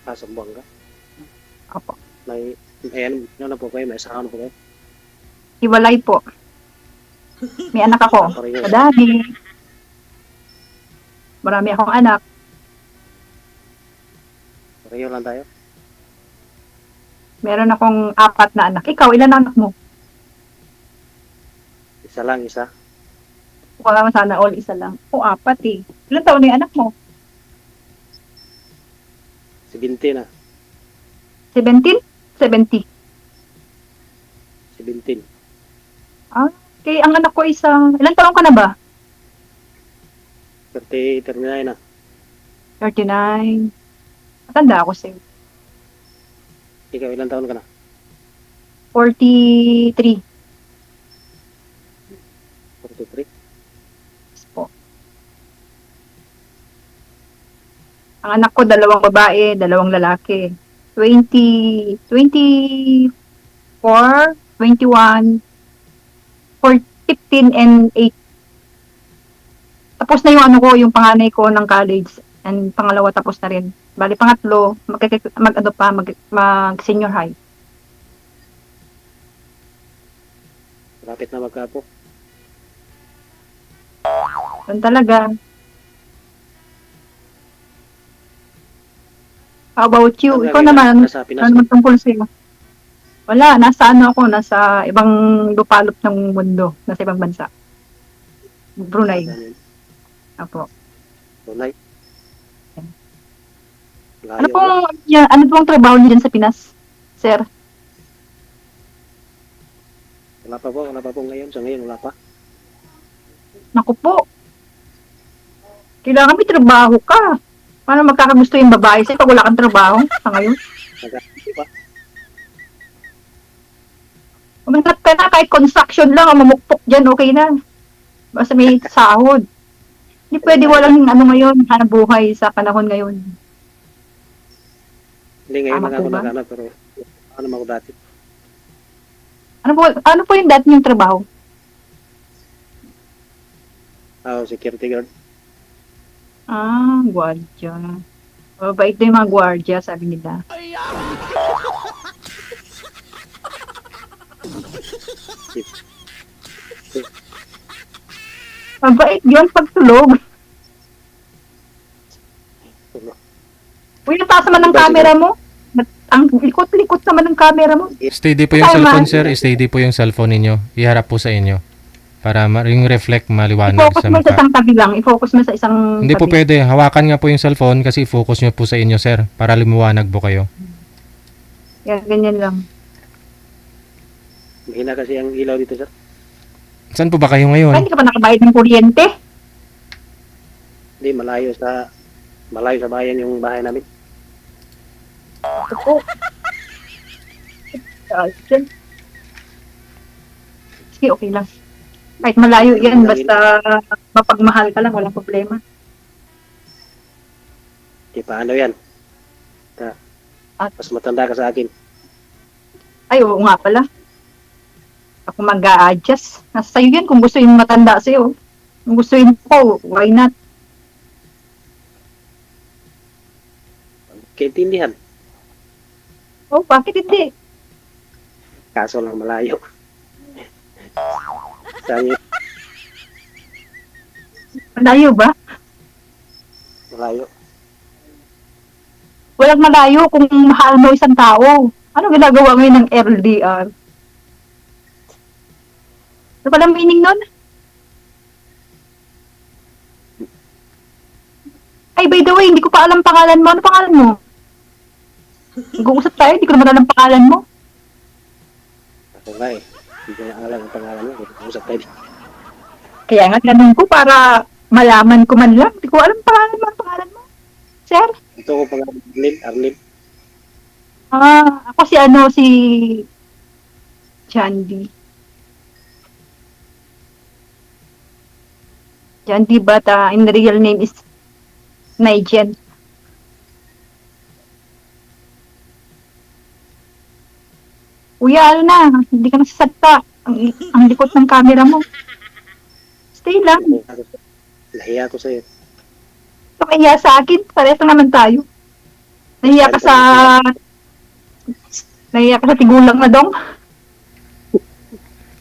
Sambuanga. Opo. May, ayan, ano na po kayo? May asawa na po kayo? Hiwalay po. May anak ako. Pareho. Madami. Marami akong anak. Pareho lang tayo. Meron akong 4 na anak. Ikaw, ilan anak mo? Isa lang, isa. Wala man sana all, isa lang. O, 4 eh. Ilan taon na yung anak mo? 17 na. 17? 70. 17. Ah, okay. Ang anak ko isang... Ilan taon ka na ba? 39 na. 39. Matanda ako sa'yo. Ikaw, ilang taon ka na? 43. 43. Po. Ang anak ko, 2 babae, 2 lalaki. 20, 24, 21, 15, and 8. Tapos na yung ano ko, yung panganay ko ng college. And pangalawa tapos na rin. Bali, pangatlo, mag senior high. Lapit na magkapo. Yun talaga. How about you? Ikaw naman, Nasa Pinas. ano naman tungkol sa'yo? Wala, nasa ano ako, nasa ibang lupalop ng mundo, nasa ibang bansa. Brunei. Apo. Brunei. Ano Layo. pong, ano pong trabaho niyo dyan sa Pinas, sir? Wala pa po ngayon. Sa ngayon, wala pa. Naku po. Kailangan may trabaho ka. Paano magkakagusto yung babae sa'yo pag wala kang trabaho sa ngayon? Nag-aaral pa. Umanap ka na, kahit construction lang, mamukpok dyan, okay na. Basta may sahod. Hindi pwede walang ano ngayon, hanap buhay sa panahon ngayon. Hindi ngayon Tama lang po ako ba? nag-ano, pero ano ako dati. Ano po yung dati niyong trabaho? Security guard. Ah, gwardiya. Mabait na yung mga gwardiya, sabi nila. Mabait yun pagtulog. Uy, nataas naman ng camera mo. Ang likot-likot naman ng camera mo. Steady po yung cellphone, sir. Steady po yung cellphone ninyo. Iharap po sa inyo. Para yung reflect maliwanag I-focus sa mo sa mukha. isang tabi lang. I-focus mo sa isang Hindi po tabi. pwede. Hawakan nga po yung cellphone kasi focus nyo po sa inyo, sir. Para lumiwanag po kayo. Yan, ganyan lang. Mahina kasi ang ilaw dito, sir. Saan po ba kayo Ay, ngayon? hindi ka pa nakabayad ng kuryente? Hindi, malayo sa bayan yung bahay namin. Opo. Sige, okay lang. Kahit malayo yan, basta mapagmahal ka lang, walang problema. Di paano yan? At- Mas matanda ka sa akin. Ay, oo nga pala. Ako mag-a-adjust. Nasa sa'yo yan kung gusto yung matanda sa'yo. Kung gusto yun ko, why not? Kaintindihan. Oh, bakit hindi? Kaso lang malayo. Sabi, Malayo ba? malayo. Walang malayo kung mahal mo isang tao. Ano ginagawa ngayon ng LDR? Ano palang meaning nun? Ay, by the way, hindi ko pa alam pangalan mo. Ano pangalan mo? Nag-uusap tayo, hindi ko naman alam pangalan mo. Ako nga eh. Hindi ko na alam ang pangalan mo. Usap tayo. Kaya nga, ganun ko para malaman ko man lang. Hindi ko alam pangalan mo. Ano pangalan mo? Sir? Ito ko pangalan. Arlene. Ako si Jandy. Jandy, but in the real name is Nigel. Kuya, ano na, hindi ka nasasagta. Ang likot ng camera mo. Stay lang. Nahiya ko sa'yo. Ito kaya sa akin, parehas lang naman tayo. Nahiya ka sa... Nahiya ka sa tigulang na dong.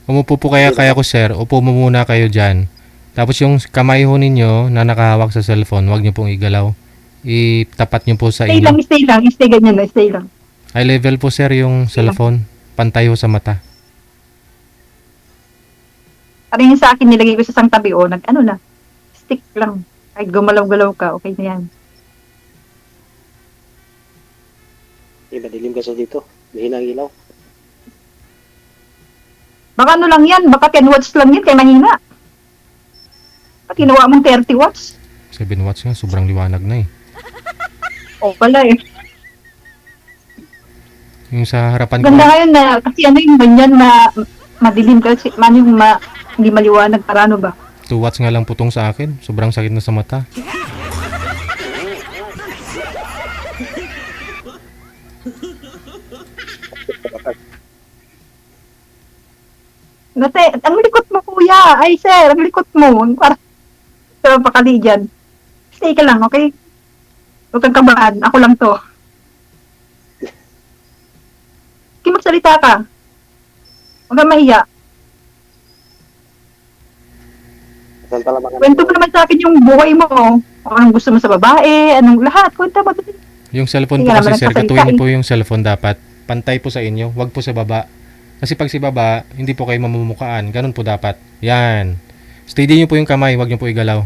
Umupo po kaya ko sir, upo mo muna kayo dyan. Tapos yung kamay ho ninyo na nakahawak sa cellphone, huwag nyo pong igalaw. Itapat nyo po sa Stay lang, inyo. stay lang. Stay ganyan na, stay lang. High level po sir yung cellphone. Pantay ho sa mata. Parang yung sa akin, nilagay ko sa isang tabi, o, ano na, stick lang. Kahit gumalaw-galaw ka, okay na yan. Madilim kasi dito. Mahina ang ilaw. Baka ano lang yan, baka 10 watts lang yan, kaya mahina. Pag ginawa mong 30 watts, 7 watts nga, sobrang liwanag na eh. o pala eh. Yung sa harapan ko, Ganda ngayon na, kasi ano yung ganyan na madilim kasi, hindi maliwanag, para ano ba? 2 watts nga lang putong sa akin. Sobrang sakit na sa mata. Kasi, ang likot mo kuya, ay sir, ang likot mo, parang, pero pakali dyan. Stay ka lang, okay? Huwag kang kabahan, ako lang to. Kaya magsalita ka. Huwag kang mahiya. Saan pala mga Kwento mo naman sa akin yung buhay mo. Kung anong gusto mo sa babae, anong lahat. Kwento mo. Yung cellphone Hindi po ka kasi naman sir, nagsasalita katuwin eh. po yung cellphone dapat. Pantay po sa inyo, wag po sa baba. Kasi pag si baba, hindi po kayo mamumukaan. Ganun po dapat. Yan. Steady nyo po yung kamay, wag nyo po igalaw.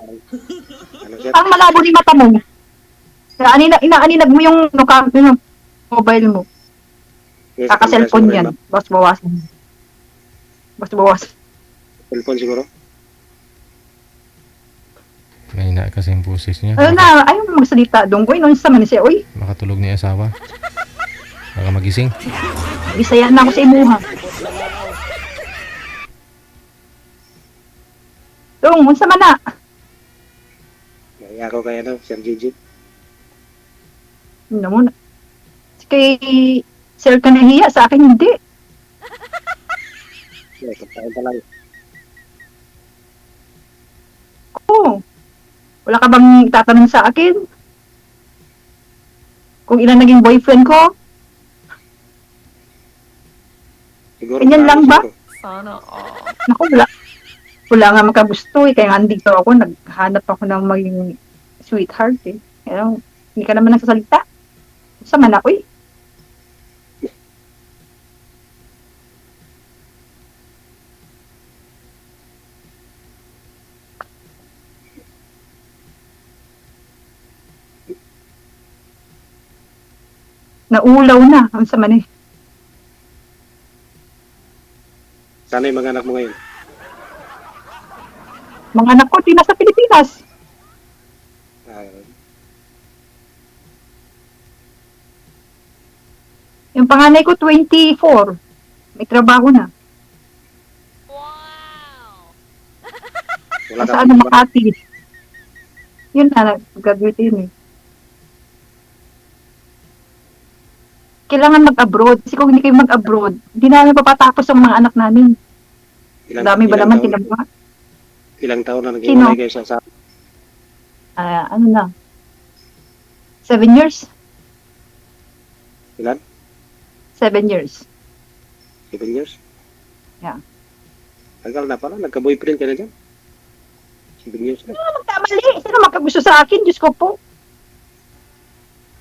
ano sir? Ang malabo ni mata mo. Inaaninag mo yung mobile mo. Kaka-cellphone yan. Bas bawasan. Bas bawasan. Cellphone siguro. May na kasi yung pusis niya. Ano na, ayaw mo magsalita. Donggoy, nung sa man siya, uy, Makatulog ni asawa. Baka magising. bisaya na ako sa imuha. Dong, unsa man na? Naiya ako kaya na, Sir Gigi. Ano mo na? Kay sir ka nahiya, sa akin hindi. Yeah, kapag pa lang. Oo. Wala ka bang tatanong sa akin? Kung ilan naging boyfriend ko? Siguro. Ganyan lang ba? Sana all. Naku, wala nga makagusto eh. Kaya nga andito ako, naghanap ako ng maging sweetheart eh. Pero, hindi ka naman nagsasalita. Sa man ako eh. Naulaw na. Ang sa man eh. Sana yung mga anak mo ngayon. Mga anak ko, di nasa Pilipinas. Ah, Yung panganay ko, 24. May trabaho na. Wow! wala Nasa ka ano, Makati. Yun na, nag-graduate yun eh. Kailangan mag-abroad. Kasi kung hindi kayo mag-abroad, hindi namin papatapos ang mga anak namin. Dami ba naman tinabuha? Ilang taon na Sino? nag-iwalay kayo sa asawa? Ano na? 7 years? Ilan? 7 years. 7 years? Yeah. Tagal na pala, nagka-boyfriend ka na dyan? 7 years na. Magkamali. Sino makagusto sa akin? Diyos ko po.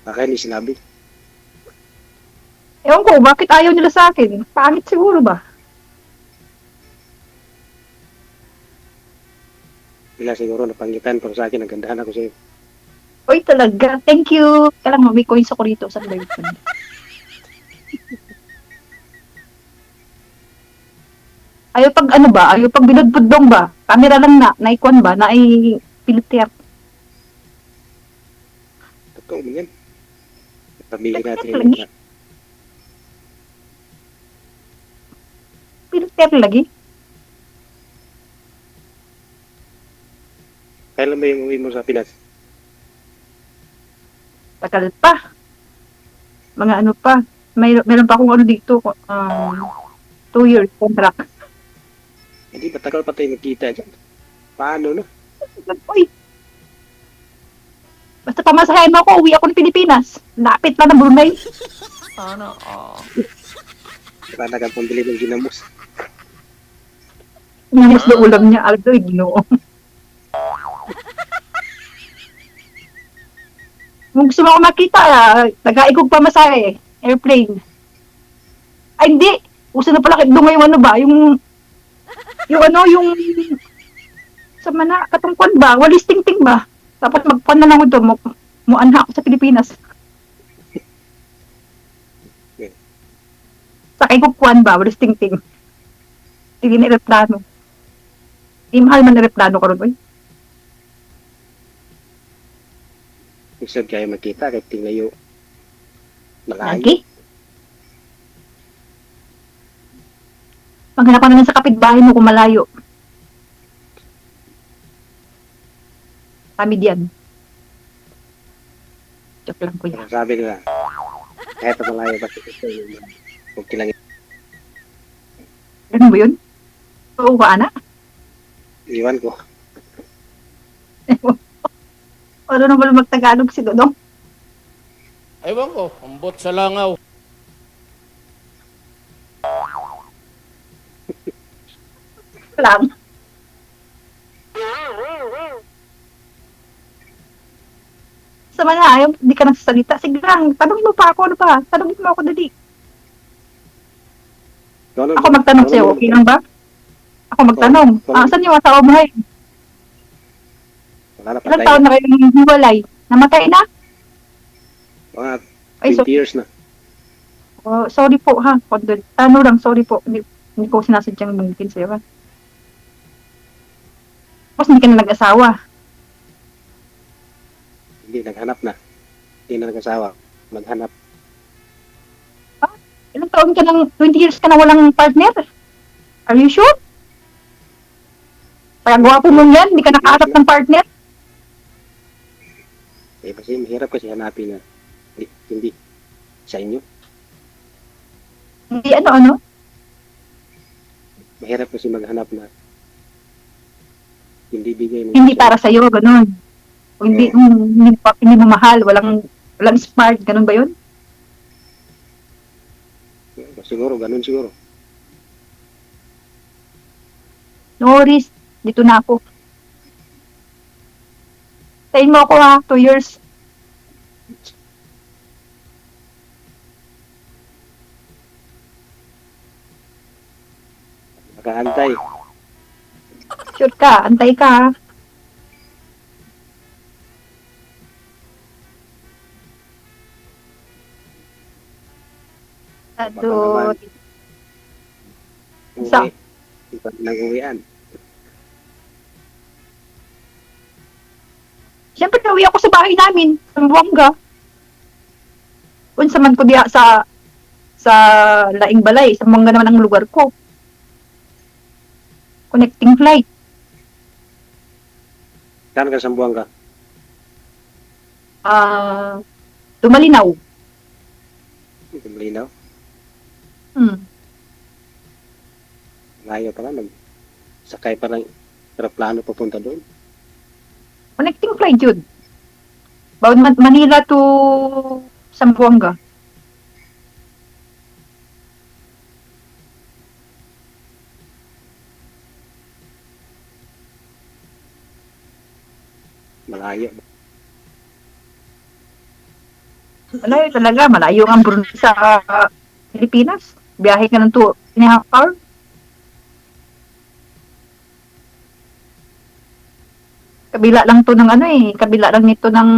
Baka hindi sinabi. Ewan ko, bakit ayaw nila sa akin? Pangit siguro ba? Bila siguro napanggitan, pero sa akin, nagandahan ako sa'yo. Oy, talaga. Thank you. Kailangan may coins ako rito sa live ko. Ayaw pag ano ba? Ayaw pag binudbudong ba? Camera lang na. Naikwan ba? Na ay filter. Totoo mo yan. Pamili natin Lagi. yung Filter lagi. kailan ba yung uwi mo sa Pinas? Tagal pa. Mga ano pa. Meron pa akong ano dito. 2 years contract. Hindi, matagal pa tayo magkita dyan. Paano na? Uy, basta pamasahin mo ako, uwi ako ng Pilipinas. Lapit lang ng Brunei. Sana Para kang pambili ng ginamos. Nangis na ulam niya, Aldo, ginoo. Kung gusto mo ako makita, nag-aigog pamasahe, airplane. Ay, hindi. Uso na pala doon ngayon ano ba, yung sa mana, katungkwan ba, walis ting-ting ba? Dapat magpuan na lang ito, muanha ako sa Pilipinas. Sa kaigugpuan ba, walis ting-ting. Hindi na aeroplano. Di mahal man aeroplano ko rin, Isod kayo makita, kahit tinglayo. Malayo. Lagi? Maghanap ka na lang sa kapitbahay mo kung malayo. Kami diyan. Joke lang, kuya. Sabi nila, kahit pa malayo, basta ito yung okay lang. Ganun ba yun? Oo ba, ana? Iwan ko. Ano naman magtagalog si Dodong? Ewan ko, ambot sa langaw. Lang. Sa mga ayaw, di ka nagsasalita. Sige lang, tanongin mo pa ako, ano pa? Tanongin mo ako, dali. Ako magtanong sa'yo, okay lang ba? Ako magtanong. Saan yung asawa mo ngayon? Wala na Ilang patay. taon na kayong hiwalay? Namatay na? Mga Ay, 20 years na. sorry po ha. Ano lang, sorry po. Hindi ko sinasadyang mungkin sa'yo ha. Tapos hindi ka na nag-asawa. Hindi, naghanap na. Hindi na nag-asawa. Maghanap. Ilang taon ka lang, 20 years ka na walang partner? Are you sure? Kaya gwapo mo yan, hindi ka nakaharap ng partner? Eh, kasi mahirap kasi hanapin na hindi sa inyo. Hindi ano? Mahirap kasi maghanap na hindi bigay mo. Hindi para sa'yo, ganun. O hindi mo mahal, walang smart, ganun ba yun? Siguro, ganun siguro. No worries, dito na ako. Tayin mo ako ha, 2 years. Nakaantay. Sure ka, antay ka ha. Adot. Isa. Uwi. Hindi pa nag-uwian. Siyempre, nauwi ako sa bahay namin, sa Buanga. Unsa man ko diha sa Laing Balay, sa Buanga naman ang lugar ko. Connecting flight. Saan ka sa Buanga? Dumalinaw. Malinaw. Layo pa lang. Sakay pa lang aeroplano papunta doon. Connecting flight yun. Bawat Manila to Zamboanga. Malayo. Malayo talaga. Malayo ang Brunei sa Pilipinas. Biyahe ka ng 2.5 hours. Kabila lang to ng kabila lang nito ng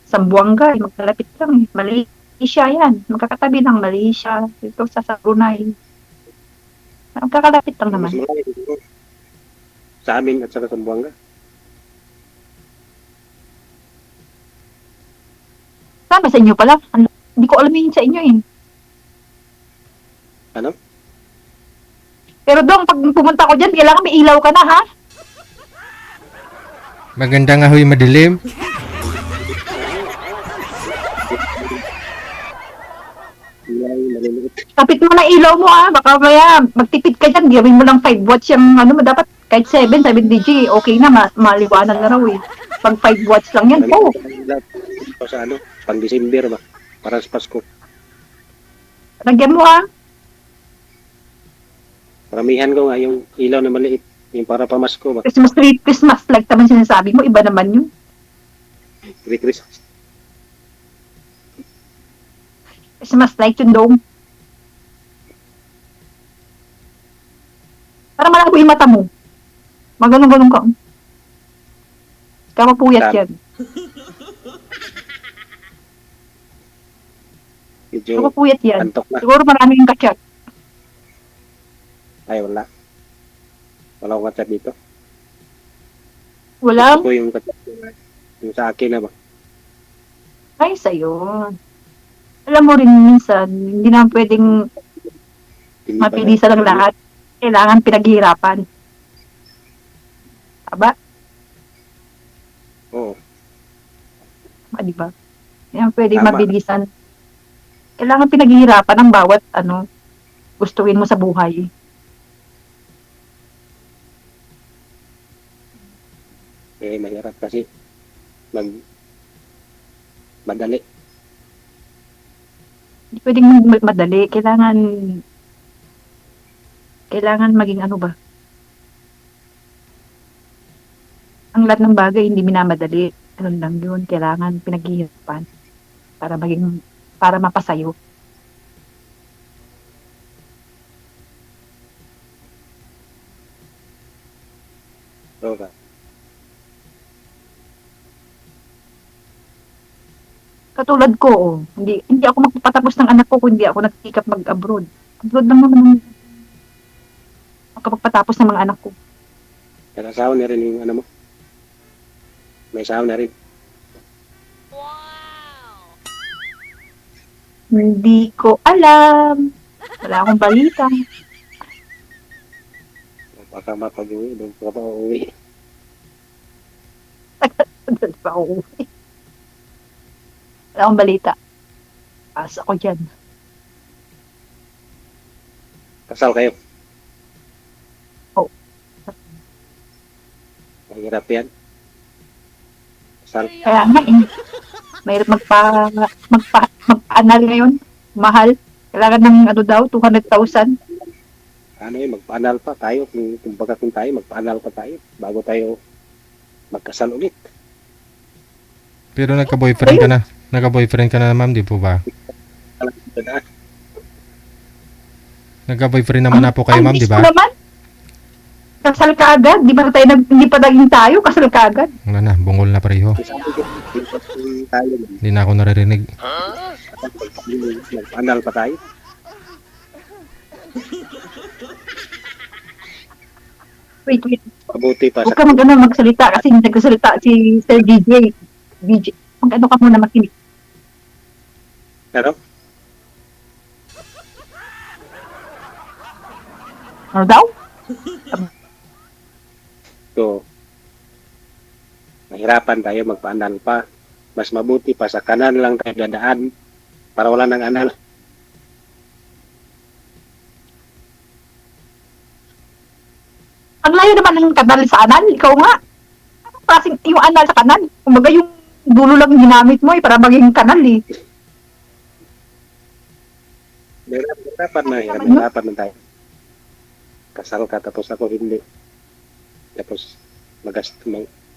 Zamboanga, magkalapit lang Malaysia yan, magkakatabi ng Malaysia, dito sa Brunei. Magkakalapit lang naman. Mas malayo siguro. Sa amin at sa Zamboanga. Sama sa inyo pala. Hindi ko alam yun sa inyo eh. Ano? Pero dong, pag pumunta ko dyan, kailangan may ilaw ka na ha? Maganda nga huy madilim. Maliliit. Kapit mo na ilaw mo ha, baka maya magtipid ka dyan, gawin mo lang 5 watts yung dapat Kahit 7 okay na, maliwanag na raw eh. Pag 5 watts lang yan, oh, Ito sa ano, pang December ba? Para sa Pasko. lagyan mo ah. Paramihan ko nga yung ilaw na maliit. Yung para pamasko ba? Christmas tree, Christmas light naman sinasabi mo, iba naman yun. Christmas. Christmas light yun dong. Para malabo yung mata mo. Maganon-ganon ka. Kapapuyat yan. Medyo Kapapuyat yan. antok na. Siguro marami yung kachat. Ay, wala. Wala akong kachat dito. Wala. Ito yung kachat yung sa akin na ba? Ay, sa'yo. Alam mo rin minsan, hindi naman pwedeng Hindi pa mapilisan ang lahat. Kailangan pinaghihirapan. Aba, Oo. di ba? Hindi naman pwedeng Tama. mabilisan. Kailangan pinaghihirapan ang bawat gustuin mo sa buhay. Mahirap kasi madali. Hindi pwedeng madali. Kailangan maging ano ba? Ang lahat ng bagay hindi minamadali. Ganun lang yun. Kailangan pinaghihirapan para mapasayo. Oo ba? Katulad ko, hindi ako magpapatapos ng anak ko kung hindi ako nagtikap mag-abroad. Abroad lang naman ang makapagpatapos ng mga anak ko. Nakasawa na rin yung ano mo. May sawa na rin. Hindi ko alam. Wala akong balita. Baka mapag-uwi. Doon ka pa uuwi. Doon pa ako uwi. Wala akong balita. Pas ako dyan. Kasal kayo. Oo. Mahirap yan. Kasal. Kaya nga mahirap magpa-anal ngayon. Mahal. Kailangan ng 200,000. Magpa-anal pa tayo. Kung tayo, magpa-anal pa tayo. Bago tayo magkasal ulit. Pero nagka-boyfriend ka na. Nagka-boyfriend ka na, ma'am, di po ba? Nagka-boyfriend naman na po kayo, ma'am, di ba? Naman. Kasal ka agad. Hindi pa naging tayo. Kasal ka agad. Wala na, bungol na pareho. Tayo, Hindi na ako naririnig. magpa-anal pa tayo. Wait. Mabuti pa Huwag sa ka magsalita kasi nagsasalita si Sir DJ. Mag-ano ka muna makinig. ano? Ano daw? So, mahirapan tayo magpa-anal pa. Mas mabuti pa sa kanan lang tayo dadaan para wala nang anal. Ang layo naman ng kanal sa anal. Ikaw nga. Anong klaseng yung anal sa kanal? Kumbaga yung dulo lang ginamit mo para maging kanal eh. Mahirapan na tayo. Kasal ka tapos ako hindi. Tapos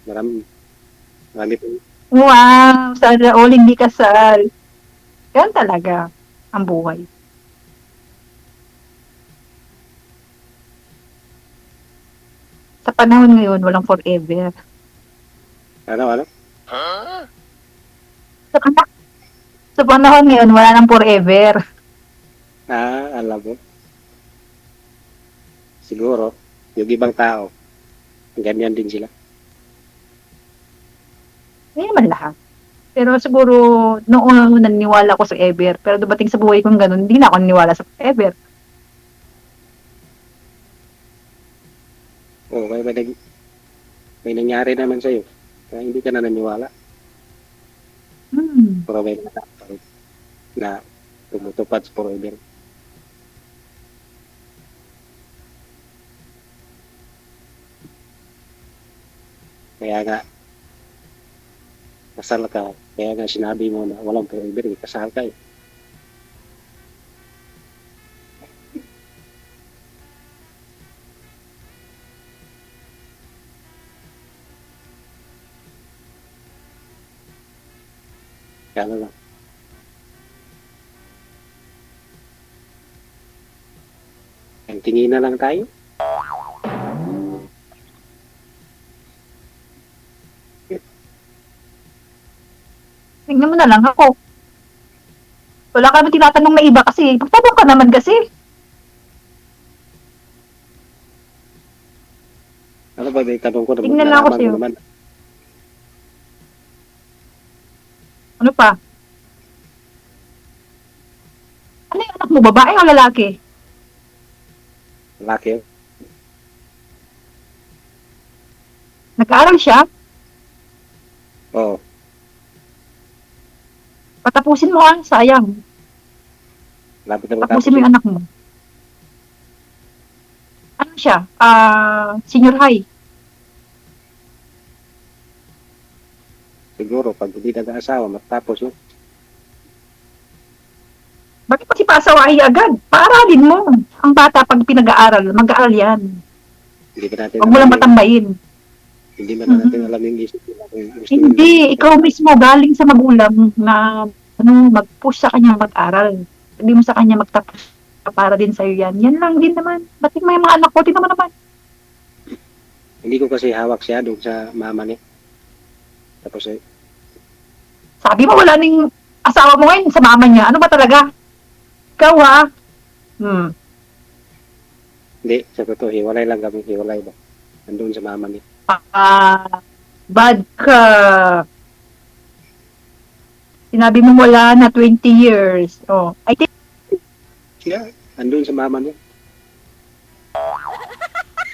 marami po. Wow, sana all hindi kasal. Yan talaga ang buhay. Sa panahon ngayon, walang forever. Ano? Sa panahon ngayon, wala nang forever. Alam mo. Siguro, yung ibang tao, ganyan din sila. Hindi naman lahat. Pero siguro, noong naniwala ko sa ever, pero dumating sa buhay kong ganun, hindi na ako naniwala sa ever. Oo, may nangyari naman sa'yo. Kaya hindi ka na naniwala. Pero may mga na tumutupad sa forever. Kaya nga, kasal ka. Kaya nga sinabi mo na walang forever, kasal ka eh. Kaya ano lang. Ang tingin na lang tayo. Tingnan mo na lang ako. Wala ka naman tinatanong na iba kasi. Pagtanong ka naman kasi. Ano ba may tanong ko na Tingnan lang ako nalaman sa'yo. mo naman? Ano pa? Ano yung anak mo? Babae o lalaki? Laki. Nag-aaral siya? Oo. Patapusin mo sayang. Lapit na Tapusin mo yung anak mo. Ano siya? Senior high. Siguro, pag hindi nag-aasawa, matapos yun. Bakit pa si pasawahi agad? Paaralin mo. Ang bata pag pinag-aaral, mag-aaral yan. Hindi ba natin Huwag mo lang alam yung- patambayin. Hindi ba natin alam yung isip nila kung gusto Hindi, nila. ikaw mismo galing sa magulang na mag-push sa kanya mag-aral. Sabi mo sa kanya magtapos para din sa'yo yan. Yan lang din naman. Ba't may mga anak ko? Tingnan mo naman. Hindi ko kasi hawak siya doon sa mama niya. Tapos Sabi mo wala ning asawa mo ngayon sa mama niya. Ano ba talaga? Ikaw ha? hindi, sabi ko, hiwalay lang kami, hiwalay ba? Andun sa mama niya. Bad ka. Sinabi mo wala na 20 years. Oh, I think Siya, andun sa mama niya.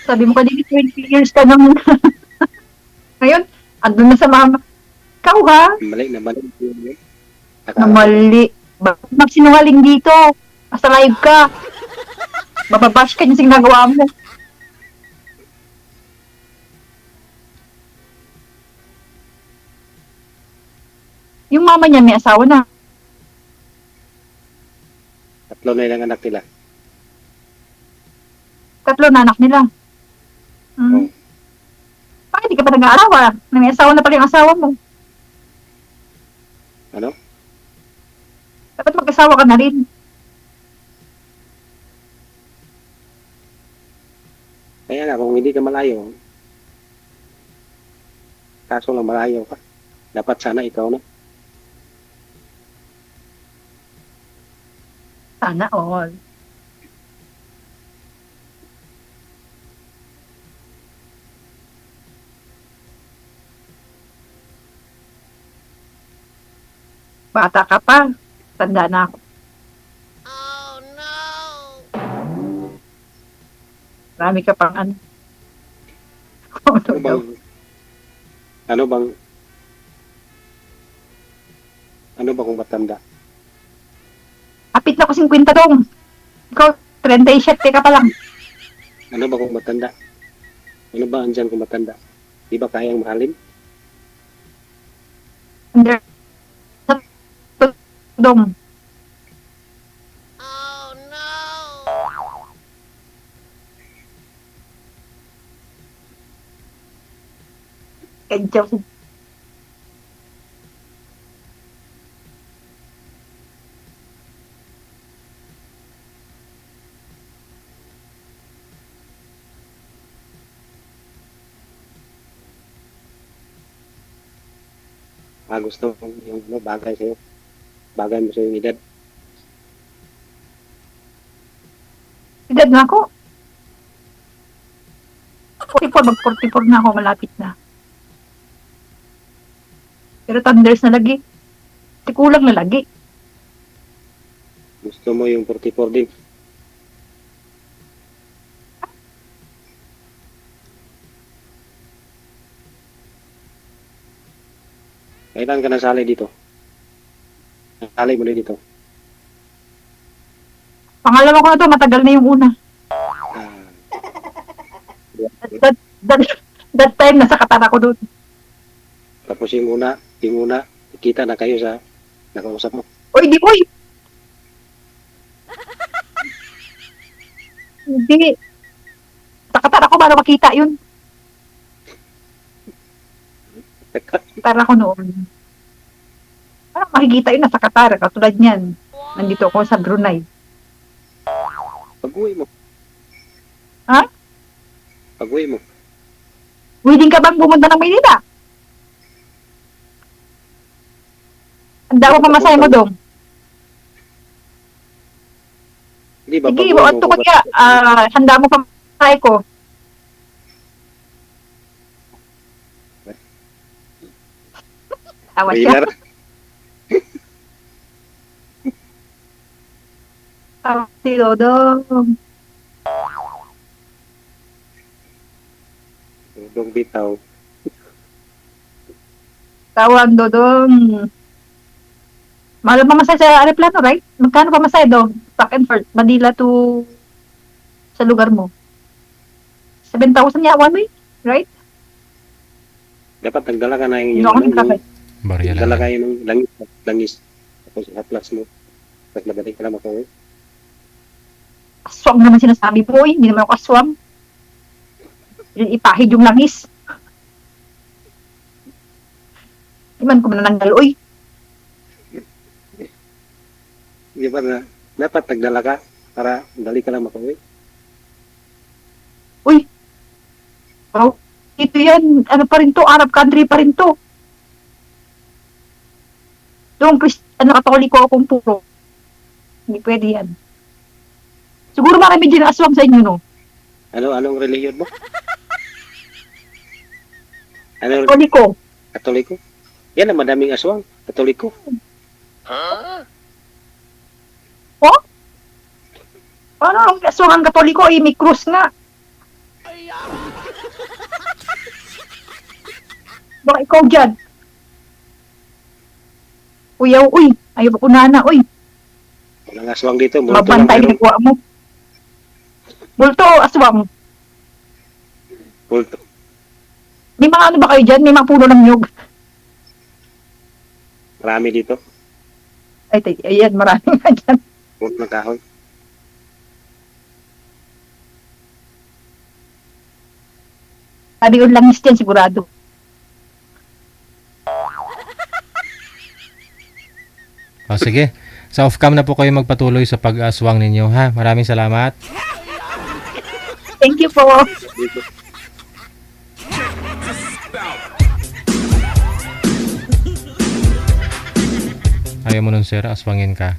sabi mo kanina 20 years ka nang ngayon, andun na sa mama. Ikaw ha? Mali na mali. Na mali. Bakit magsinungaling dito? Nasa live ka. Mababash ka yung sinagawa mo. Yung mama niya may asawa na. Tatlo na yung anak nila. Tatlo na anak nila. Oh. Bakit di ka pa nag-aarawa? May asawa na pala yung asawa mo. Ano? Dapat mag-asawa ka na rin. Kaya nga, kung hindi ka malayo, kaso lang malayo ka. Dapat sana ikaw na. Sana all. Bata ka pa. Tanda na ako. Oh no! Marami ka pang ano. Ano bang, ano bang, ano ba kung matanda? Apit na ko 50 dong. Ikaw, 37 ka pa lang. Ano ba kung matanda? Ano ba andyan kung matanda? Di ba kayang mahalin? Under dong. Oh no! Kadyaw. Gusto yung ano, bagay sa'yo. Bagay mo sa'yo yung edad. Edad na ako. 44, mag-44 na ako, malapit na. Pero thunders na lagi. Kasi kulang na lagi. Gusto mo yung 44 din. Kailan ka nasali dito? Nasali mo na dito. Pangalawa ko na to, matagal na yung una. Ah, That time, nasa Qatar ako doon. Tapos yung una, kita na kayo sa nakausap mo. Uy, di, uy! Hindi. Takatar ako para makita yun. Tara ako noon. Parang makikita yun nasa Qatar, katulad niyan. Nandito ako sa Brunei. Pag-uwi mo. Ha? Pag-uwi mo. Willing ka bang pumunta ng Maynila? Ang daw pa masaya mo dong. Hindi ba? Sige, pag-uwi buwan mo, to kaya. Handa mo pa masaya ko. Tawa siya. Trailer. Tawa si Dodong. Dong bitaw. Tawag Dodong. Mahal pa masaya sa aeroplano, right? Magkano pa masaya dong? Back and forth. Manila to sa lugar mo. 7,000 ya one way, right? Dapat nagdala ka na yung Hindi ako nagkakay. Barya nagdala lang. ka yung langis. Tapos i-atlas mo. Tapos magaling ka na makauwi. Aswang naman sinasabi mo, eh. Hindi naman ako aswang. Yung ipahid yung langis. Iman ko manananggal, oy. Di ba na, dapat nagdala ka para dali ka lang makauwi. Uy. Wow. Ito yan. Ano pa rin to? Arab country pa rin to. Doon, Katoliko akong puro. Hindi pwede yan. Siguro marami din aswang sa inyo, no? Anong reliyon mo? Ano? Katoliko. Katoliko? Yan ang madaming aswang. Katoliko. Oh? Paano ang aswang ang Katoliko? Eh, may krus nga. Baka ikaw dyan. Uyaw, uy. Ayaw ko na, uy. Walang aswang dito. Multo lang Mabantay meron. ginagawa mo. Multo, aswang. Multo. May mga ano ba kayo dyan? May mga puno ng nyug. Marami dito. Ayan, marami nga dyan. Multo ng kahoy. Sabi ko langis dyan, sigurado. O sige. Sa off-cam na po kayo magpatuloy sa pag-aswang ninyo, ha? Maraming salamat. Thank you po. Dito. Ayaw mo nun, sir, aswangin ka.